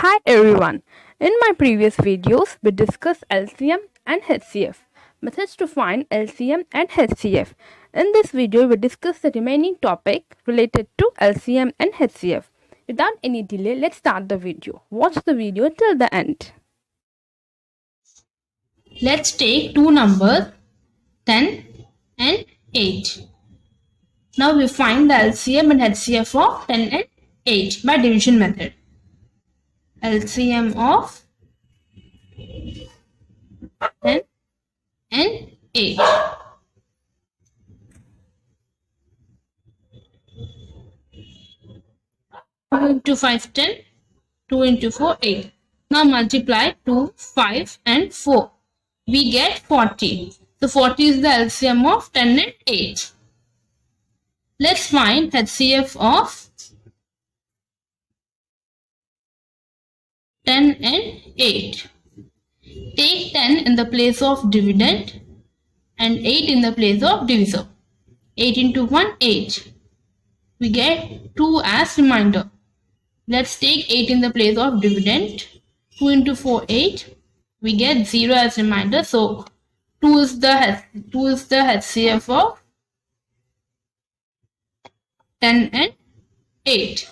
Hi everyone. In my previous videos, we discussed LCM and HCF, methods to find LCM and HCF. In this video, we discuss the remaining topic related to LCM and HCF. Without any delay, let's start the video. Watch the video till the end. Let's take two numbers 10 and 8. Now we find the LCM and HCF of 10 and 8 by division method. LCM of 10 and 8. Two into 5, 10. 2 into 4, 8. Now multiply 2, 5 and 4. We get 40. So 40 is the LCM of 10 and 8. Let's find HCF of 10 and 8. Take 10 in the place of dividend and 8 in the place of divisor. 8 into 1, 8. We get 2 as remainder. Let's take 8 in the place of dividend. 2 into 4, 8. We get 0 as remainder. So 2 is the HCF of 10 and 8.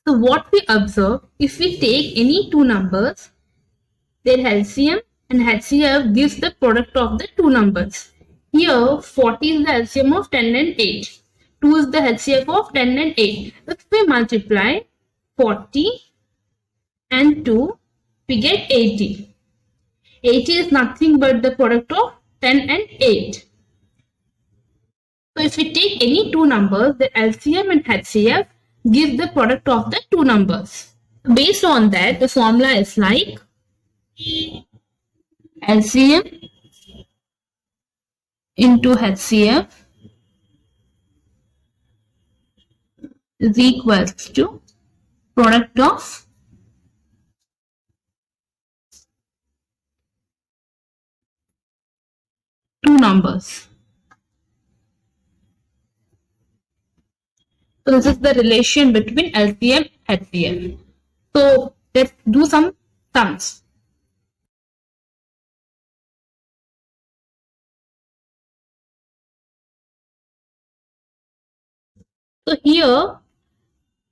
So what we observe, if we take any two numbers, their LCM and HCF gives the product of the two numbers. Here 40 is the LCM of 10 and 8. 2 is the HCF of 10 and 8. If we multiply 40 and 2, we get 80. 80 is nothing but the product of 10 and 8. So if we take any two numbers, the LCM and HCF give the product of the two numbers. Based on that, the formula is like LCM into HCF is equals to product of two numbers. So this is the relation between LCM and HCF. So let's do some sums. So here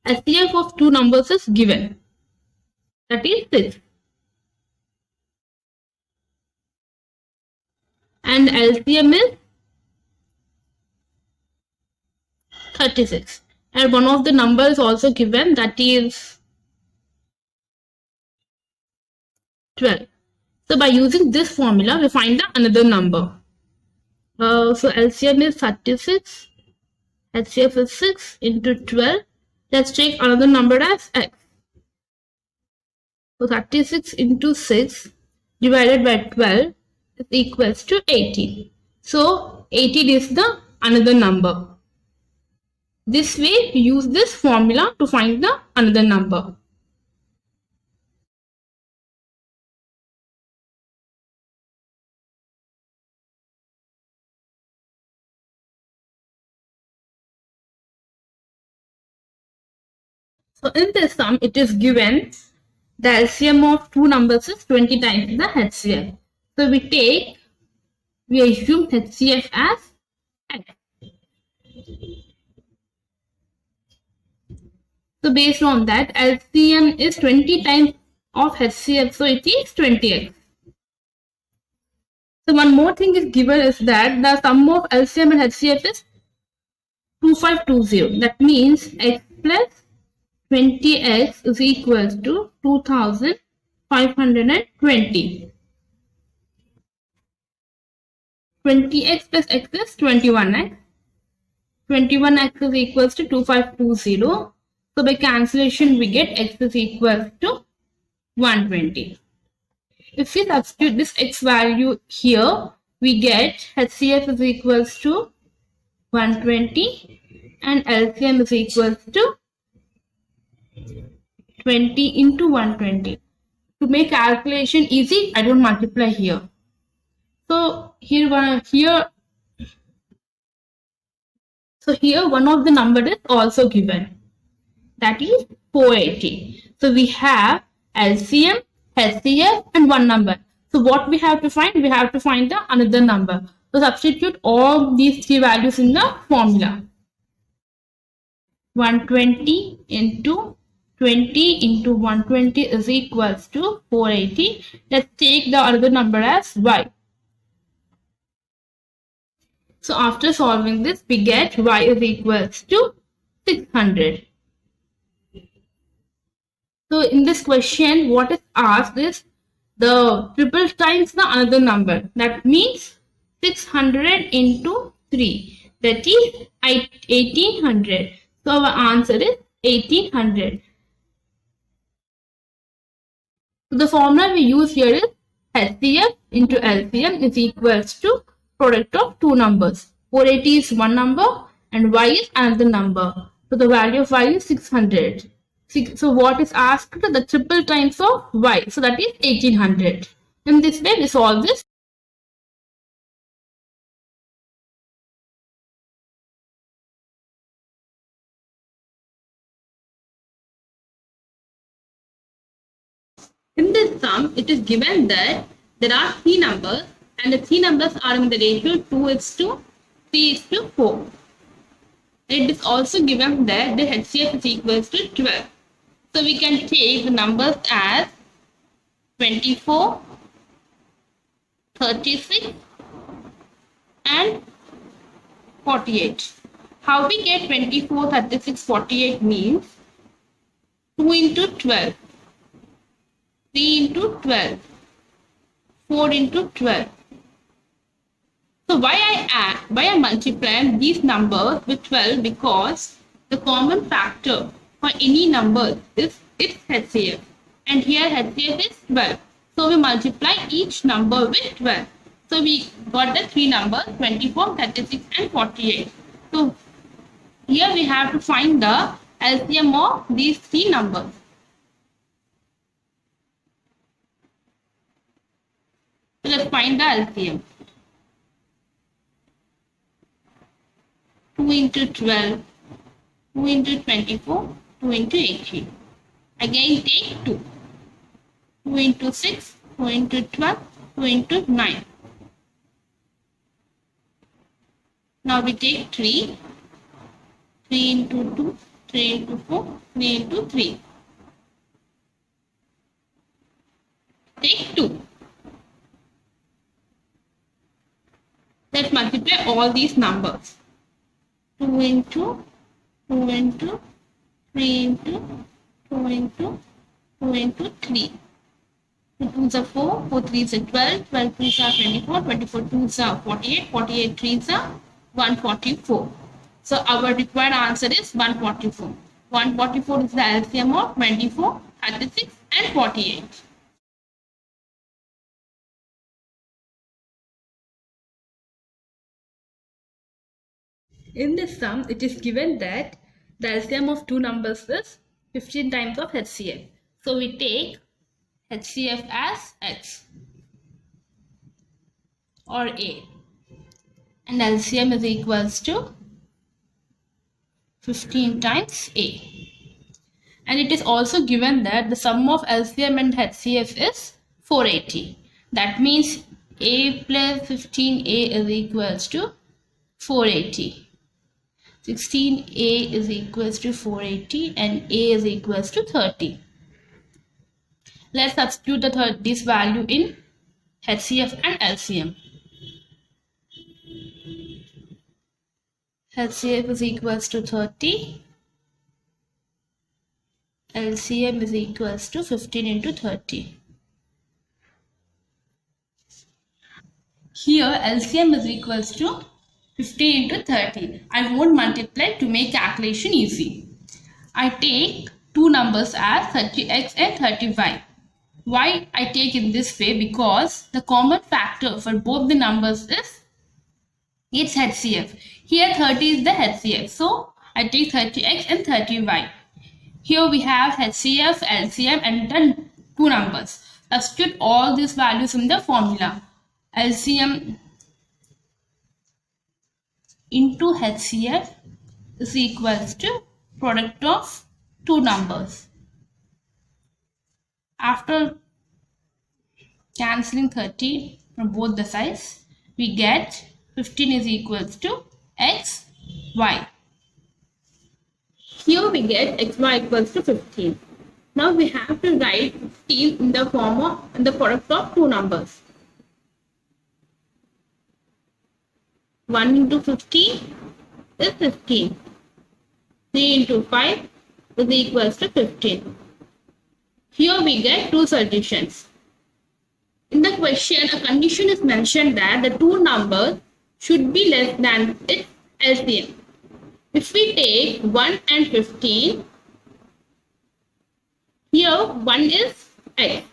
HCF of two numbers is given. That is 6. And LCM is 36. And one of the numbers also given, that is 12. So by using this formula, we find the another number. So LCM is 36. HCF is 6 into 12. Let's take another number as x. So 36 into 6 divided by 12 is equals to 18. So 18 is the another number. This way, we use this formula to find the another number. So in this sum, it is given the LCM of two numbers is 20 times the HCF. So we assume HCF as x. So based on that, LCM is 20 times of HCF, so it is 20x. So one more thing is given is that the sum of LCM and HCF is 2520. That means x plus 20x is equal to 2520. 20x plus x is 21x. 21x is equals to 2520. So by cancellation, we get x is equal to 120. If we substitute this x value here, we get HCF is equals to 120 and LCM is equals to 20 into 120. To make calculation easy, I don't multiply here. So here So here one of the number is also given, that is 480. So we have LCM, HCF and one number. So what we have to find? We have to find the another number. So substitute all these three values in the formula. 120 into 20 into 120 is equals to 480. Let's take the other number as y. So after solving this, we get y is equals to 600. So in this question, what is asked is the triple times the another number. That means 600 into 3. That is 1800. So our answer is 1800. So the formula we use here is HCF into LCM is equals to product of two numbers. 480 is one number and y is another number. So the value of y is 600. So what is asked? The triple times of y. So that is 1800. In this way we solve this. In this sum, it is given that there are three numbers and the three numbers are in the ratio 2:3:4. It is also given that the HCF is equals to 12. So we can take the numbers as 24, 36 and 48. How we get 24, 36, 48 means 2 into 12. 3 into 12, 4 into 12. So why I multiply these numbers with 12? Because the common factor for any number is its HCF, and here HCF is 12. So we multiply each number with 12. So we got the three numbers 24, 36 and 48. So here we have to find the LCM of these three numbers. So let's find the LCM. 2 into 12, 2 into 24, 2 into 18. Again take 2. 2 into 6, 2 into 12, 2 into 9. Now we take 3. 3 into 2, 3 into 4, 3 into 3. Take 2. Let's multiply all these numbers. 2 into 2 into 3 into 2 into 2 into 3. 2 2s are 4, 4 3s are 12, 12 3s are 24, 24 2s are 48, 48 3s are 144. So our required answer is 144. 144 is the LCM of 24, 36 and 48. In this sum, it is given that the LCM of two numbers is 15 times of HCF. So we take HCF as X or A, and LCM is equals to 15 times A. And it is also given that the sum of LCM and HCF is 480. That means A plus 15A is equals to 480. 16A is equals to 480 and A is equals to 30. Let's substitute this value in HCF and LCM. HCF is equals to 30. LCM is equals to 15 into 30. Here LCM is equals to 15 into 30. I won't multiply to make calculation easy. I take two numbers as 30x and 30y. Why I take in this way? Because the common factor for both the numbers is its HCF. Here 30 is the HCF. So I take 30x and 30y. Here we have HCF, LCM and then two numbers. Substitute all these values in the formula. LCM into HCF is equals to product of two numbers. After cancelling 30 from both the sides, we get 15 is equals to x, y. Here we get xy equals to 15. Now we have to write 15 in the form of the product of two numbers. 1 into 15 is 15. 3 into 5 is equals to 15. Here we get two solutions. In the question, a condition is mentioned that the two numbers should be less than its LCM. If we take 1 and 15, here 1 is x.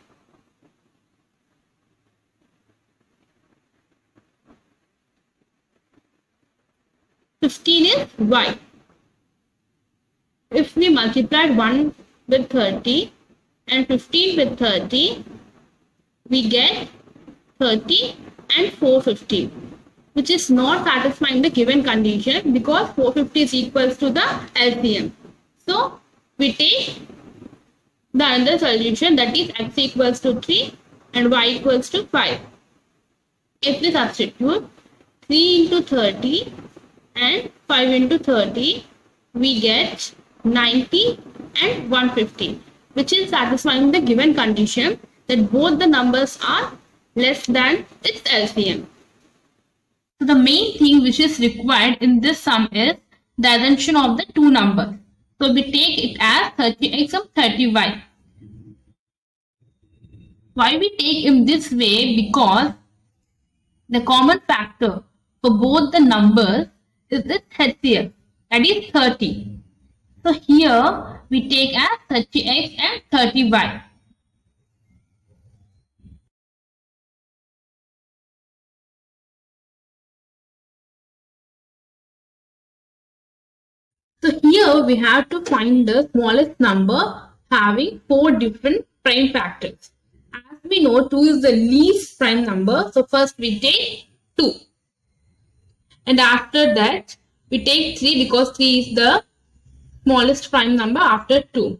Fifteen is y. If we multiply 1 with 30 and 15 with 30, we get 30 and 450, which is not satisfying the given condition because 450 is equals to the LCM. So we take the other solution, that is x equals to 3 and y equals to 5. If we substitute 3 into 30 and 5 into 30, we get 90 and 150, which is satisfying the given condition that both the numbers are less than its LCM. So the main thing which is required in this sum is the addition of the two numbers. So we take it as 30x and 30y. Why we take in this way? Because the common factor for both the numbers is its HCF, that is 30. So here we take as 30x and 30y. So here we have to find the smallest number having 4 different prime factors. As we know, 2 is the least prime number. So first we take 2. And after that we take 3 because 3 is the smallest prime number after 2.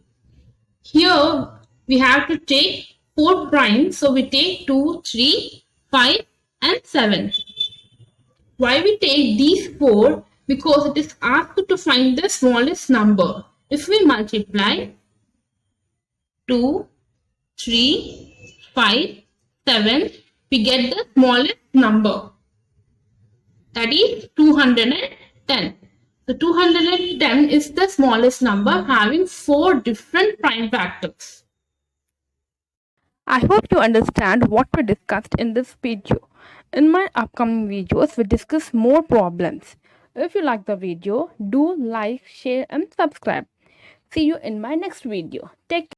Here we have to take 4 primes. So we take 2, 3, 5 and 7. Why we take these 4? Because it is asked to find the smallest number. If we multiply 2, 3, 5, 7, we get the smallest number. That is 210. So 210 is the smallest number having 4 different prime factors. I hope you understand what we discussed in this video. In my upcoming videos, we discuss more problems. If you like the video, do like, share and subscribe. See you in my next video. Take care.